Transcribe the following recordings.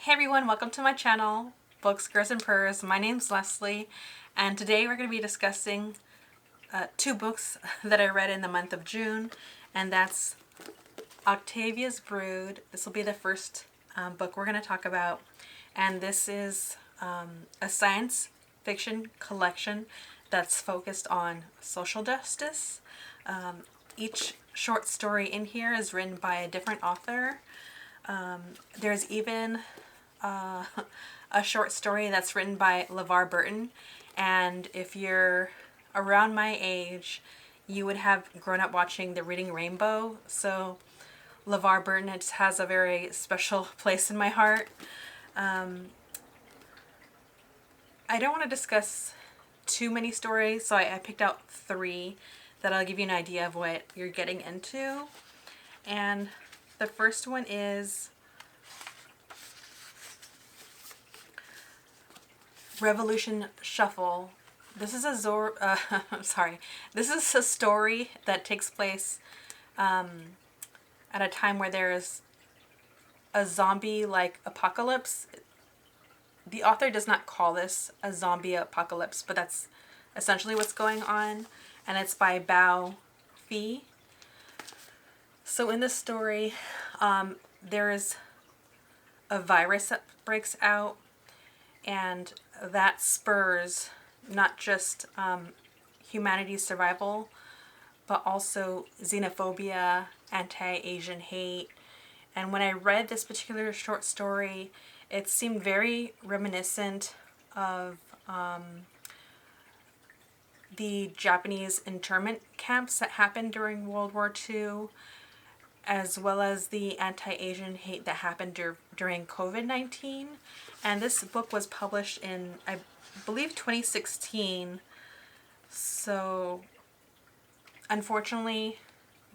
Hey everyone, welcome to my channel, Books, Gurrs, and Purrs. My name's Leslie, and today we're going to be discussing two books that I read in the month of June, and that's Octavia's Brood. This will be the first book we're going to talk about, and this is a science fiction collection that's focused on social justice. Each short story in here is written by a different author. There's even a short story that's written by LeVar Burton, and if you're around my age, you would have grown up watching The Reading Rainbow, so LeVar Burton has a very special place in my heart. I don't want to discuss too many stories, so I picked out three that I'll give you an idea of what you're getting into. And the first one is Revolution Shuffle. This is a This is a story that takes place at a time where there's a zombie-like apocalypse. The author does not call this a zombie apocalypse, but that's essentially what's going on, and it's by Bao Fei. So in this story, there is a virus that breaks out, and that spurs not just humanity's survival, but also xenophobia, anti-Asian hate. And when I read this particular short story, it seemed very reminiscent of the Japanese internment camps that happened during World War II, as well as the anti-Asian hate that happened during COVID-19. And this book was published in, I believe, 2016. So unfortunately,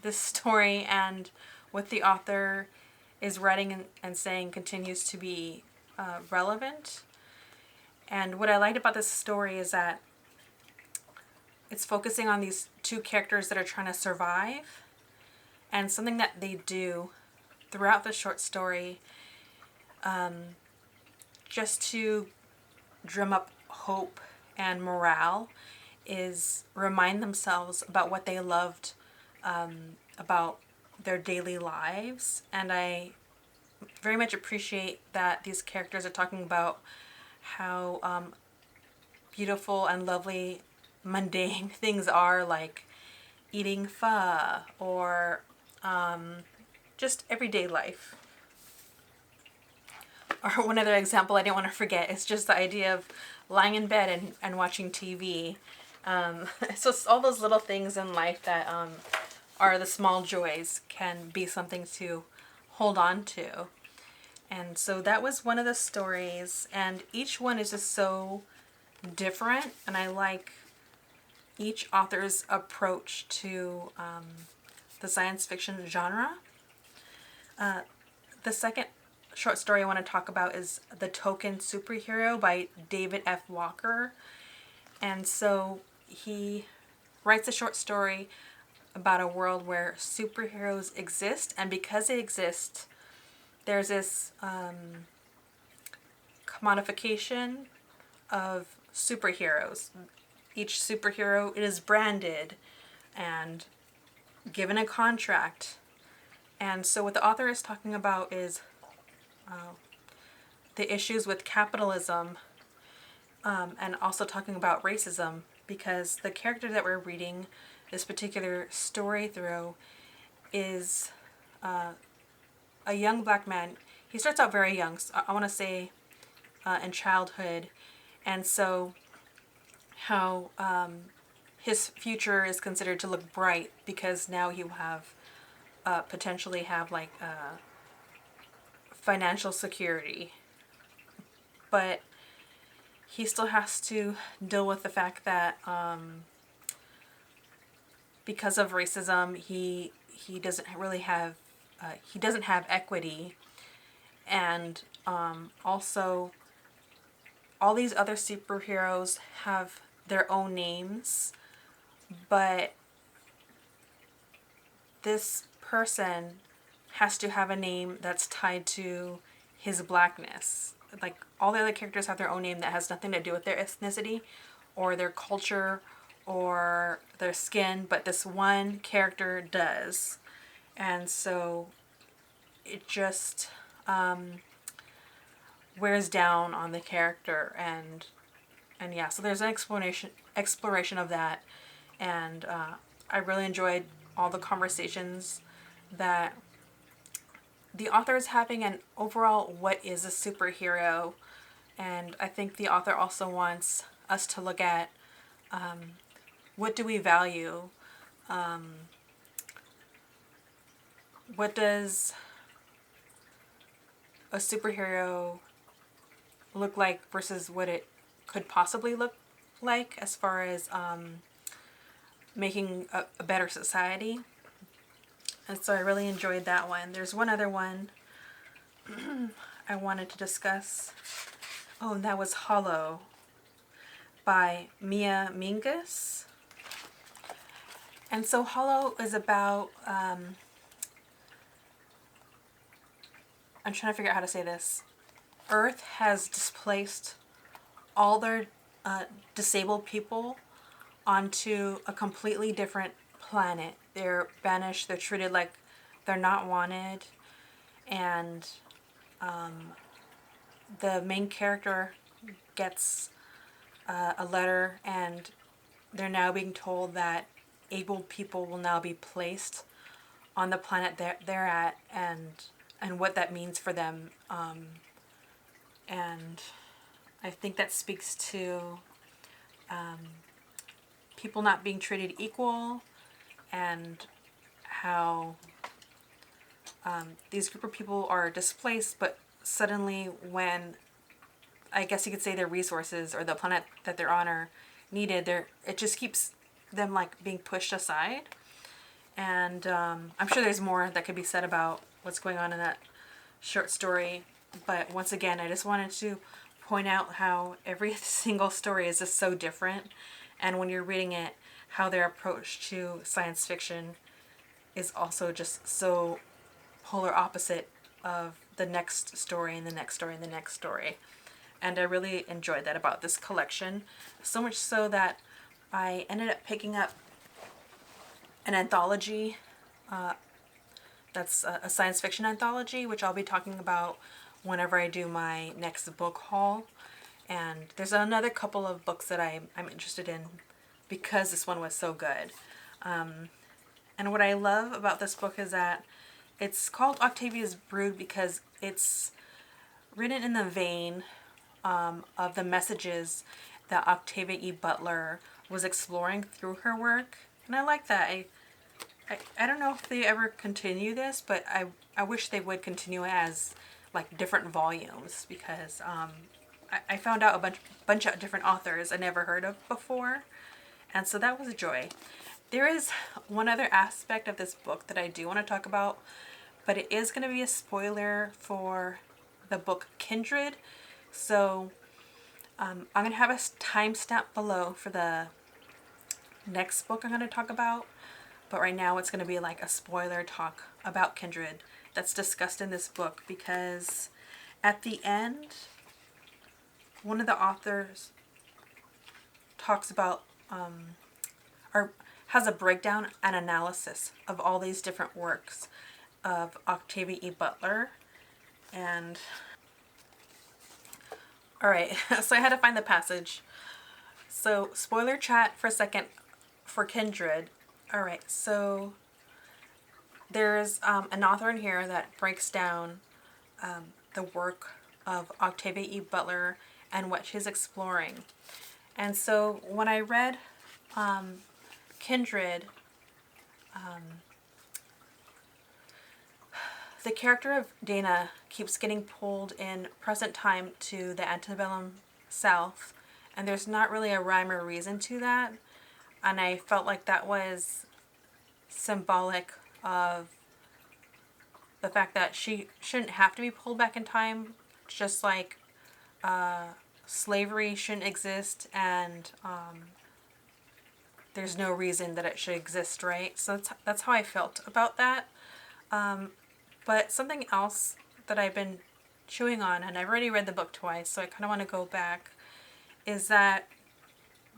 this story and what the author is writing and saying continues to be relevant. And what I liked about this story is that it's focusing on these two characters that are trying to survive. And something that they do throughout the short story, just to drum up hope and morale, is remind themselves about what they loved about their daily lives. And I very much appreciate that these characters are talking about how beautiful and lovely mundane things are, like eating pho or just everyday life. Or one other example I didn't want to forget is just the idea of lying in bed and watching TV. So it's all those little things in life that are the small joys can be something to hold on to. And so that was one of the stories, and each one is just so different, and I like each author's approach to the science fiction genre. The second short story I want to talk about is The Token Superhero by David F. Walker. And so he writes a short story about a world where superheroes exist, and because they exist, there's this commodification of superheroes. Each superhero, it is branded and given a contract. And so what the author is talking about is the issues with capitalism, and also talking about racism, because the character that we're reading this particular story through is a young black man. He starts out very young, so I want to say in childhood, and so how his future is considered to look bright because now you have potentially have like financial security, but he still has to deal with the fact that because of racism, he doesn't really have he doesn't have equity, and also all these other superheroes have their own names, but this person has to have a name that's tied to his blackness. Like, all the other characters have their own name that has nothing to do with their ethnicity or their culture or their skin, but this one character does. And so it just wears down on the character, and yeah, so there's an exploration of that, and I really enjoyed all the conversations that the author is having, and overall, what is a superhero? And I think the author also wants us to look at what do we value? What does a superhero look like versus what it could possibly look like, as far as making a better society. And so I really enjoyed that one. There's one other one I wanted to discuss. Oh, and that was Hollow by Mia Mingus. And so Hollow is about, I'm trying to figure out how to say this. Earth has displaced all their disabled people onto a completely different planet. They're banished, they're treated like they're not wanted, and the main character gets a letter, and they're now being told that able people will now be placed on the planet that they're at, and what that means for them. And I think that speaks to people not being treated equal, and how these group of people are displaced, but suddenly when, I guess you could say, their resources or the planet that they're on are needed, it just keeps them like being pushed aside. And I'm sure there's more that could be said about what's going on in that short story, but once again, I just wanted to point out how every single story is just so different, and when you're reading it, how their approach to science fiction is also just so polar opposite of the next story and the next story and the next story. And I really enjoyed that about this collection, so much so that I ended up picking up an anthology that's a science fiction anthology, which I'll be talking about whenever I do my next book haul. And there's another couple of books that I'm interested in because this one was so good. And what I love about this book is that it's called Octavia's Brood because it's written in the vein of the messages that Octavia E. Butler was exploring through her work. And I like that. I don't know if they ever continue this, but I wish they would continue as like different volumes, because I found out a bunch of different authors I never heard of before, and so that was a joy. There is one other aspect of this book that I do want to talk about, but it is going to be a spoiler for the book Kindred, so I'm going to have a timestamp below for the next book I'm going to talk about, but right now it's going to be like a spoiler talk about Kindred that's discussed in this book, because at the end, one of the authors talks about, or has a breakdown and analysis of all these different works of Octavia E. Butler. And, alright, so I had to find the passage. So, spoiler chat for a second for Kindred. Alright, so there's an author in here that breaks down the work of Octavia E. Butler and what she's exploring. And so when I read Kindred, the character of Dana keeps getting pulled in present time to the antebellum South, and there's not really a rhyme or reason to that. And I felt like that was symbolic of the fact that she shouldn't have to be pulled back in time, just like slavery shouldn't exist, and there's no reason that it should exist, right? So that's how I felt about that. But something else that I've been chewing on, and I've already read the book twice, so I kind of want to go back, is that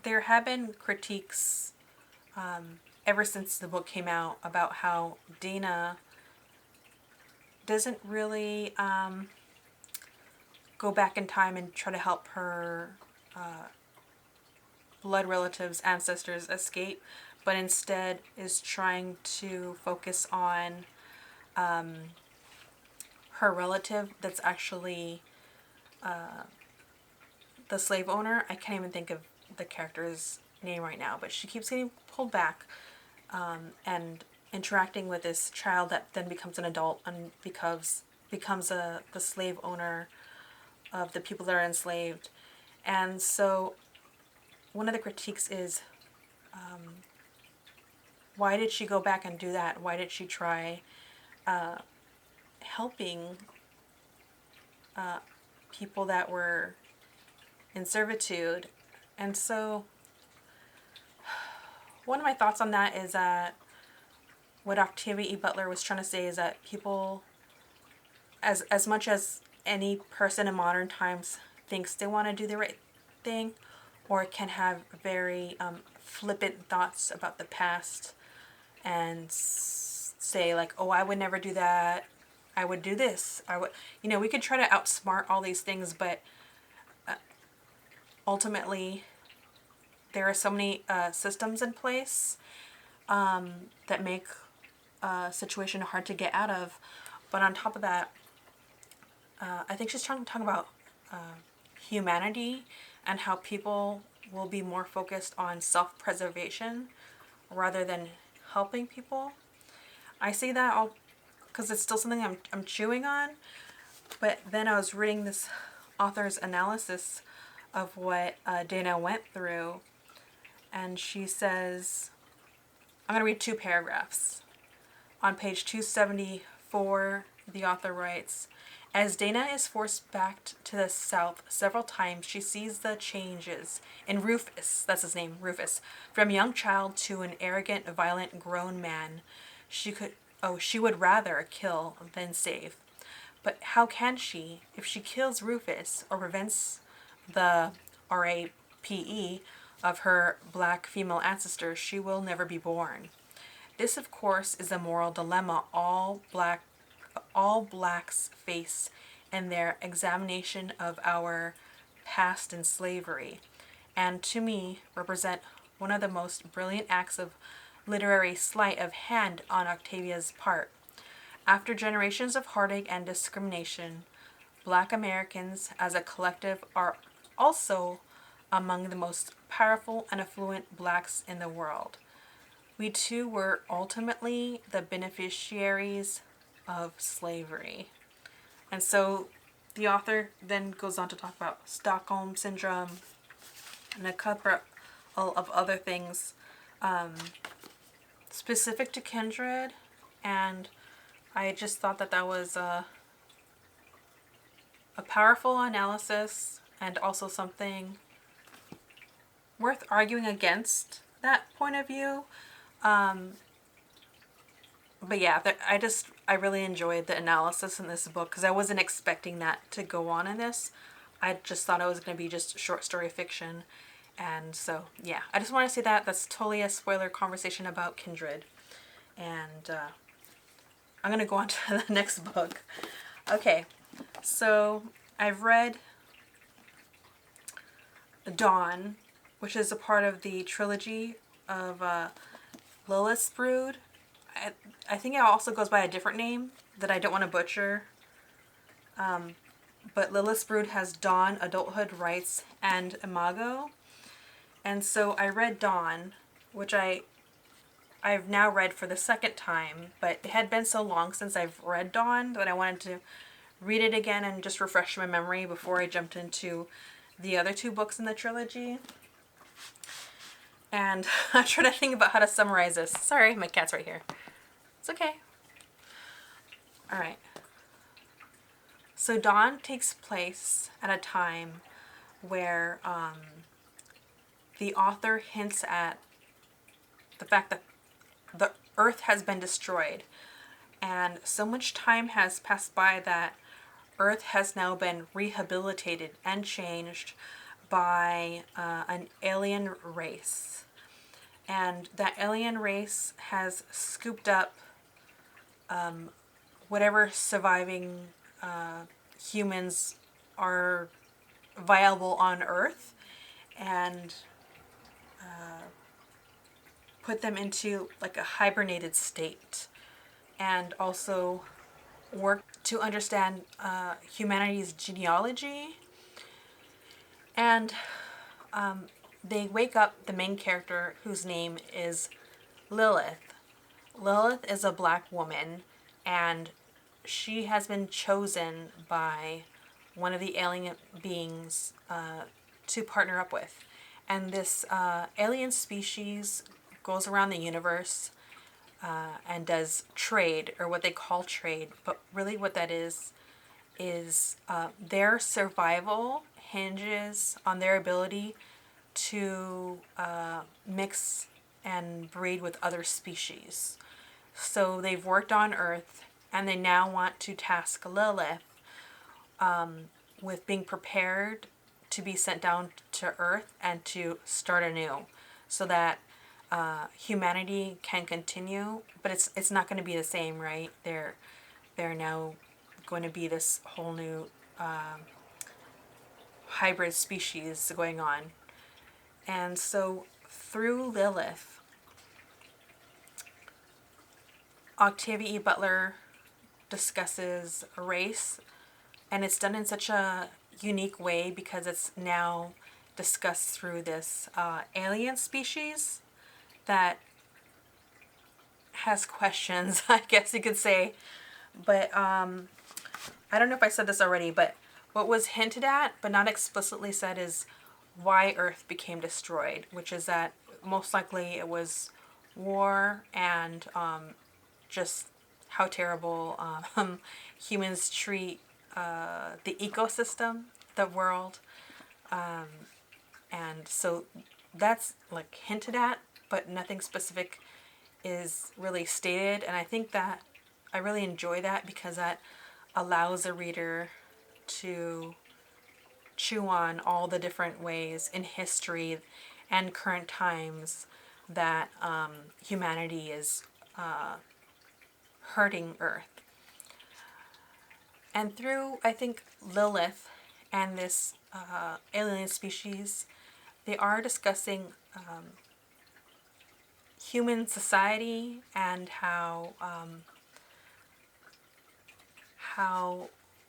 there have been critiques ever since the book came out about how Dana doesn't really go back in time and try to help her blood relatives, ancestors escape, but instead is trying to focus on her relative that's actually the slave owner. I can't even think of the character's name right now, but she keeps getting pulled back and interacting with this child that then becomes an adult and becomes the slave owner of the people that are enslaved. And so one of the critiques is, why did she go back and do that? Why did she try helping people that were in servitude? And so one of my thoughts on that is that what Octavia E. Butler was trying to say is that people, as much as any person in modern times thinks they want to do the right thing, or can have very flippant thoughts about the past and say like, oh, I would never do that, I would do this, I would, we could try to outsmart all these things, but ultimately there are so many systems in place that make a situation hard to get out of. But on top of that, I think she's trying to talk about humanity and how people will be more focused on self-preservation rather than helping people. I say that all because it's still something I'm chewing on, but then I was reading this author's analysis of what Dana went through, and she says, I'm going to read 2 paragraphs. On page 274, the author writes, as Dana is forced back to the South several times, she sees the changes in Rufus, that's his name, Rufus, from young child to an arrogant, violent, grown man. She would rather kill than save. But how can she? If she kills Rufus or prevents the RAPE of her black female ancestors, she will never be born. This, of course, is a moral dilemma all blacks face in their examination of our past in slavery, and to me represent one of the most brilliant acts of literary sleight of hand on Octavia's part. After generations of heartache and discrimination, Black Americans as a collective are also among the most powerful and affluent blacks in the world. We too were ultimately the beneficiaries of slavery. And so the author then goes on to talk about Stockholm Syndrome and a couple of other things specific to Kindred, and I just thought that that was a powerful analysis and also something worth arguing against that point of view. But yeah, I really enjoyed the analysis in this book because I wasn't expecting that to go on in this. I just thought it was going to be just short story fiction. And so, yeah, I just want to say that. That's totally a spoiler conversation about Kindred. And I'm going to go on to the next book. Okay, so I've read Dawn, which is a part of the trilogy of Lilith's Brood. I think it also goes by a different name that I don't want to butcher. But Lilith's Brood has Dawn, Adulthood, Rights, and Imago. And so I read Dawn, which I've now read for the second time, but it had been so long since I've read Dawn that I wanted to read it again and just refresh my memory before I jumped into the other 2 books in the trilogy. And I'm trying to think about how to summarize this. Sorry, my cat's right here. It's okay. Alright. So Dawn takes place at a time where the author hints at the fact that the earth has been destroyed, and so much time has passed by that Earth has now been rehabilitated and changed by an alien race. And that alien race has scooped up whatever surviving humans are viable on Earth and put them into like a hibernated state, and also work to understand humanity's genealogy. And they wake up the main character, whose name is Lilith. Lilith is a black woman, and she has been chosen by one of the alien beings to partner up with. And this alien species goes around the universe and does trade, or what they call trade. But really what that is their survival hinges on their ability to mix and breed with other species. So they've worked on Earth, and they now want to task Lilith with being prepared to be sent down to Earth and to start anew, so that humanity can continue. But it's not going to be the same, right? They're now going to be this whole new hybrid species going on. And so through Lilith, Octavia E. Butler discusses race, and it's done in such a unique way because it's now discussed through this alien species that has questions, I guess you could say. But I don't know if I said this already, but what was hinted at but not explicitly said is why Earth became destroyed, which is that most likely it was war and just how terrible humans treat the ecosystem, the world. And so that's like hinted at, but nothing specific is really stated. And I think that I really enjoy that because that allows a reader to chew on all the different ways in history and current times that humanity is hurting Earth. And through, I think, Lilith and this alien species, they are discussing human society and how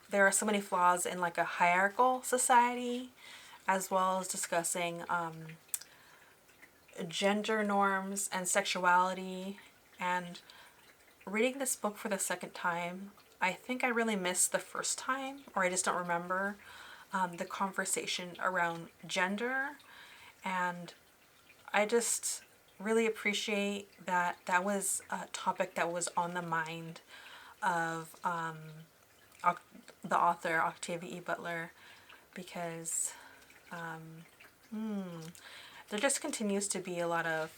there are so many flaws in like a hierarchical society, as well as discussing gender norms and sexuality. And reading this book for the second time, I think I really missed the first time, or I just don't remember the conversation around gender. And I just really appreciate that that was a topic that was on the mind of the author, Octavia E. Butler, because there just continues to be a lot of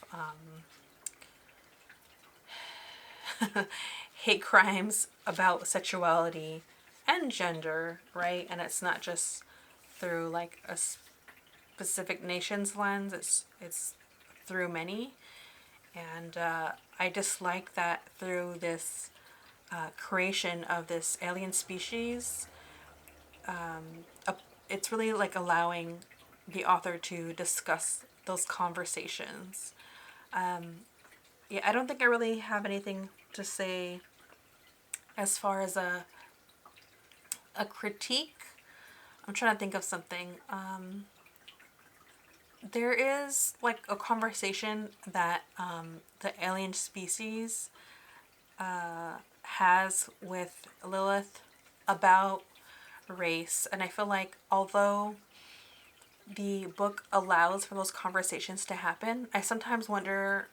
hate crimes about sexuality and gender, right? And it's not just through like a specific nation's lens, it's through many. And I just like that through this creation of this alien species, it's really like allowing the author to discuss those conversations. Yeah, I don't think I really have anything to say as far as a critique. I'm trying to think of something. There is like a conversation that the alien species has with Lilith about race, and I feel like although the book allows for those conversations to happen, I sometimes wonder,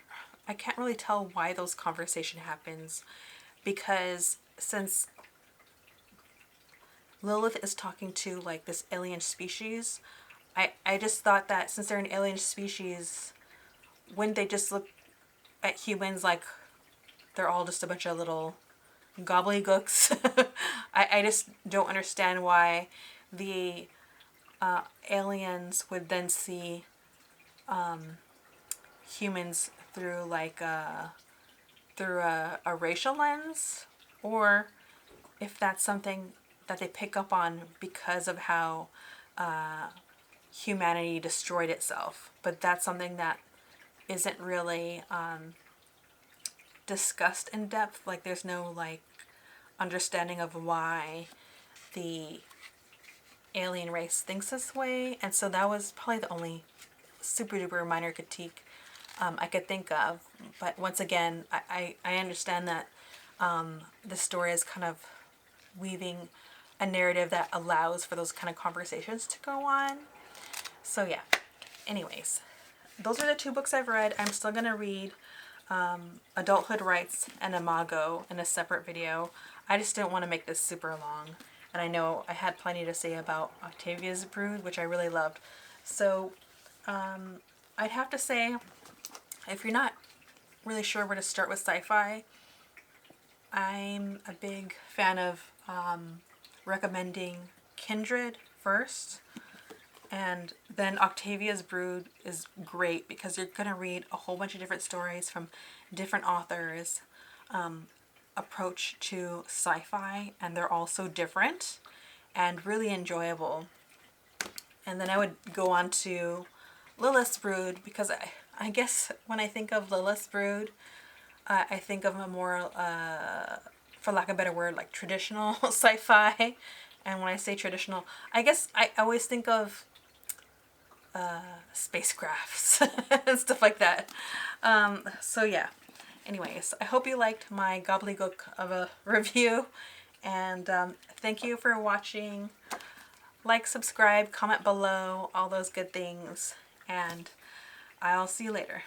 I can't really tell why those conversation happens, because since Lilith is talking to like this alien species, I just thought that since they're an alien species, wouldn't they just look at humans like they're all just a bunch of little gobbledygooks. I just don't understand why the aliens would then see humans through like a racial lens, or if that's something that they pick up on because of how humanity destroyed itself. But that's something that isn't really discussed in depth. Like there's no like understanding of why the alien race thinks this way. And so that was probably the only super duper minor critique I could think of. But once again, I understand that the story is kind of weaving a narrative that allows for those kind of conversations to go on. So yeah, anyways, those are the 2 books I've read. I'm still going to read Adulthood Rights and Imago in a separate video. I just didn't want to make this super long. And I know I had plenty to say about Octavia's Brood, which I really loved. So I'd have to say, if you're not really sure where to start with sci-fi, I'm a big fan of recommending Kindred first. And then Octavia's Brood is great because you're going to read a whole bunch of different stories from different authors' approach to sci-fi, and they're all so different and really enjoyable. And then I would go on to Lilith's Brood because I guess when I think of Lilith's Brood, I think of a more, for lack of a better word, like traditional sci-fi. And when I say traditional, I guess I always think of spacecrafts and stuff like that. So yeah, anyways, I hope you liked my gobbledygook of a review, and thank you for watching. Like, subscribe, comment below, all those good things, and I'll see you later.